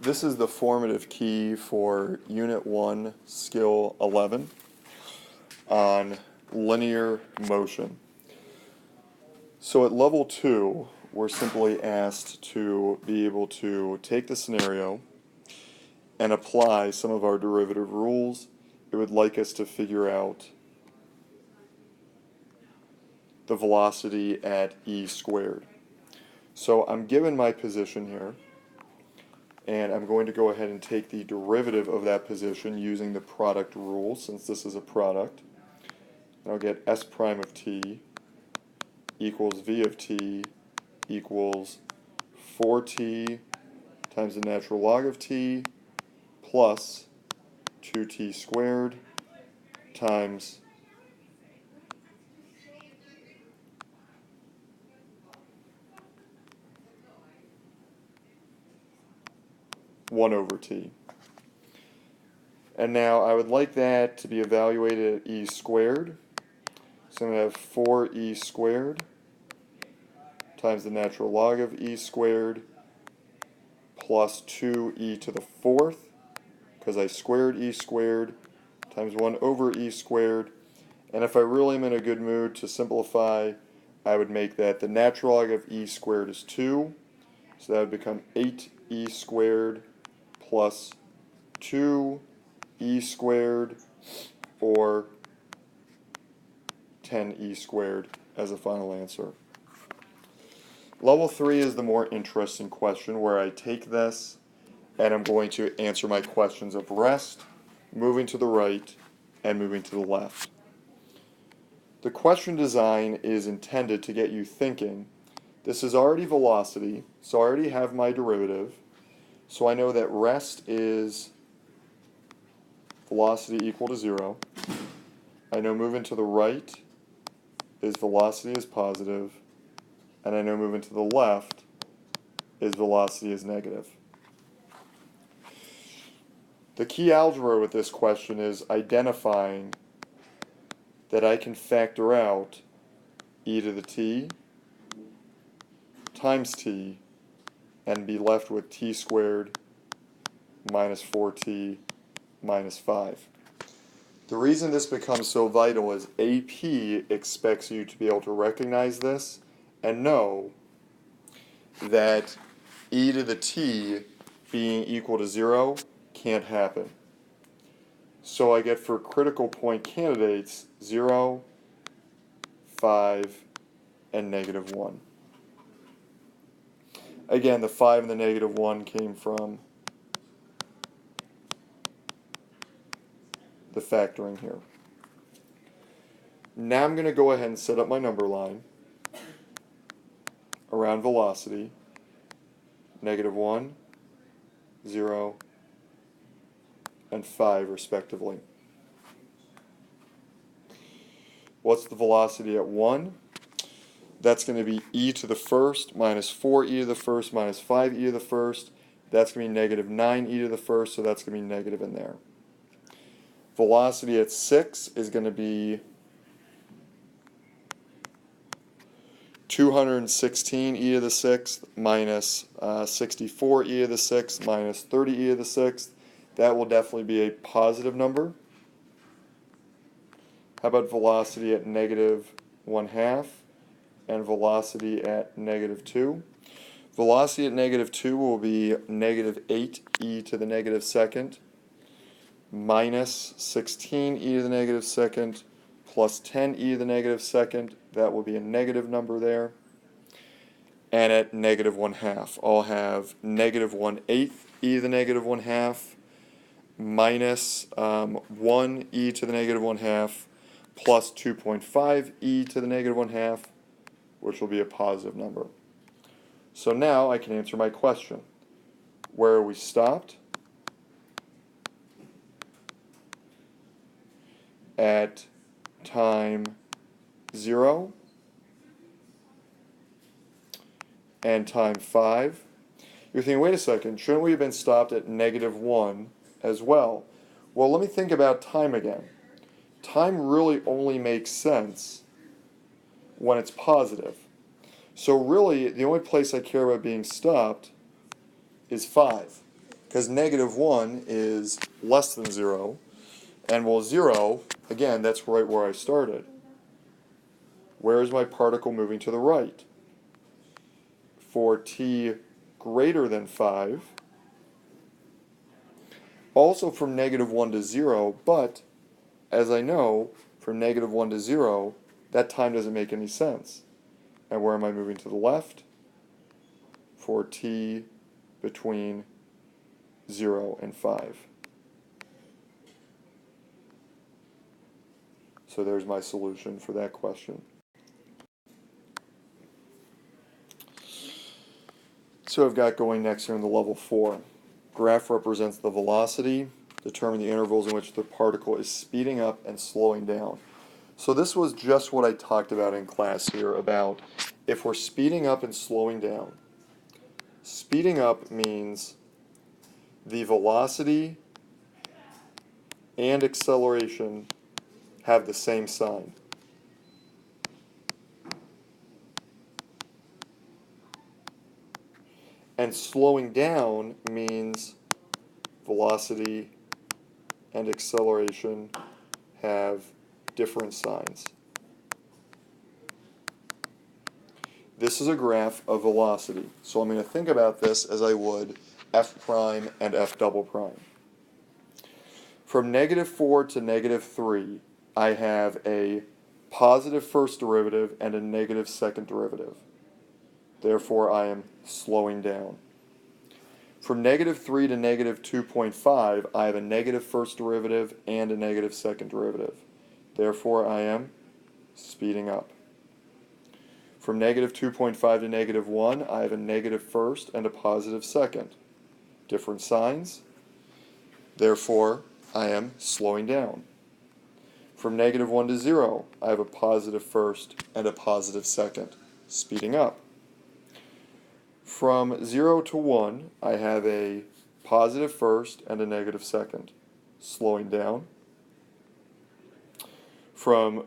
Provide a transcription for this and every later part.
This is the formative key for Unit 1, Skill 11 on linear motion. So at level 2, we're simply asked to be able to take the scenario and apply some of our derivative rules. It would like us to figure out the velocity at e squared. So I'm given my position here, and I'm going to go ahead and take the derivative of that position using the product rule, since this is a product. And I'll get s prime of t equals v of t equals 4t times the natural log of t plus 2t squared times one over t. And now I would like that to be evaluated at e squared. So I'm going to have 4e squared times the natural log of e squared plus 2e to the fourth, because I squared e squared, times 1 over e squared. And if I really am in a good mood to simplify, I would make that the natural log of e squared is 2, so that would become 8e squared plus 2e squared, or 10e squared as a final answer. Level 3 is the more interesting question, where I take this and I'm going to answer my questions of rest, moving to the right, and moving to the left. The question design is intended to get you thinking. This is already velocity, so I already have my derivative. So I know that rest is velocity equal to 0. I know moving to the right is velocity is positive, and I know moving to the left is velocity is negative. The key algebra with this question is identifying that I can factor out e to the t times t and be left with t squared minus 4t minus 5. The reason this becomes so vital is AP expects you to be able to recognize this and know that e to the t being equal to 0 can't happen. So I get for critical point candidates 0, 5, and negative 1. Again, the 5 and the negative 1 came from the factoring here. Now I'm going to go ahead and set up my number line around velocity, negative 1, 0, and 5 respectively. What's the velocity at 1? That's going to be e to the first minus 4e to the first minus 5e to the first. That's going to be negative 9e to the first, so that's going to be negative in there. Velocity at 6 is going to be 216e to the 6th minus 64e to the 6th minus 30e to the 6th. That will definitely be a positive number. How about velocity at negative 1/2 and velocity at negative 2? Velocity at negative 2 will be negative 8e to the negative second minus 16e to the negative second plus 10e to the negative second. That will be a negative number there. And at negative 1/2, I'll have negative 1/8 e to the negative 1/2 minus 1e to the negative 1/2 plus 2.5 e to the negative 1/2, which will be a positive number. So now I can answer my question. Where are we stopped? At time 0 and time 5. You're thinking, wait a second, shouldn't we have been stopped at negative 1 as well? Well, let me think about time again. Time really only makes sense when it's positive. So really, the only place I care about being stopped is 5. because negative 1 is less than 0, and well, 0, again, that's right where I started. Where is my particle moving to the right? For t greater than 5, also from negative 1 to 0, but as I know, from negative 1 to 0, that time doesn't make any sense. And where am I moving to the left? For t between 0 and 5. So there's my solution for that question. So I've got going next here in the level 4. Graph represents the velocity. Determine the intervals in which the particle is speeding up and slowing down. So this was just what I talked about in class here about if we're speeding up and slowing down. Speeding up means the velocity and acceleration have the same sign. And slowing down means velocity and acceleration have different signs. This is a graph of velocity. So I'm going to think about this as I would f prime and f double prime. From negative 4 to negative 3, I have a positive first derivative and a negative second derivative. Therefore, I am slowing down. From negative 3 to negative 2.5, I have a negative first derivative and a negative second derivative. Therefore, I am speeding up. From negative 2.5 to negative 1, I have a negative first and a positive second. Different signs. Therefore, I am slowing down. From negative 1 to 0, I have a positive first and a positive second. Speeding up. From 0 to 1, I have a positive first and a negative second. Slowing down. From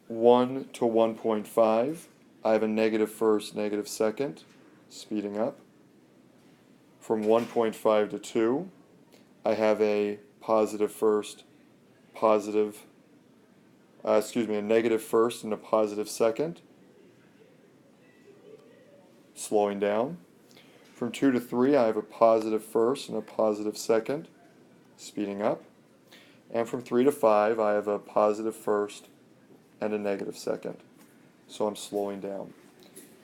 1 to 1.5, I have a negative first, negative second. Speeding up. From 1.5 to 2, I have a positive first, a negative first and a positive second. Slowing down. From 2 to 3, I have a positive first and a positive second. Speeding up. And from 3 to 5, I have a positive first and a negative second. So I'm slowing down.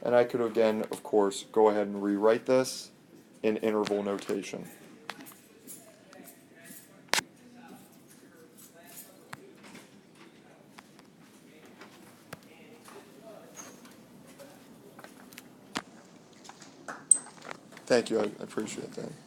And I could again, of course, go ahead and rewrite this in interval notation. Thank you, I appreciate that.